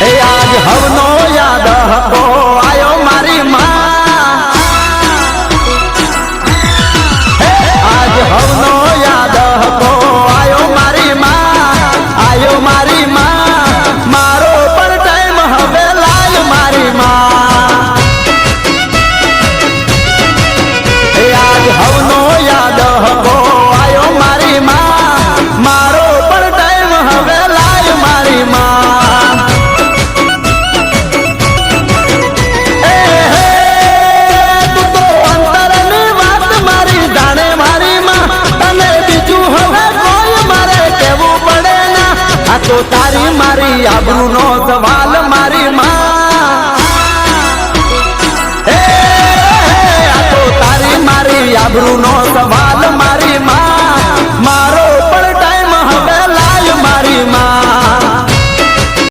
आज हवनो याद हको आयो मारी माँ आज हवनो याद हको आयो मारी माँ मारो पर टाइम हवे लाय मारी माँ आज हवनो याद हको आयो मारी माँ मारो पर टाइम हवे लाय मारी माँ तो तारी मारी आबरू नो सवाल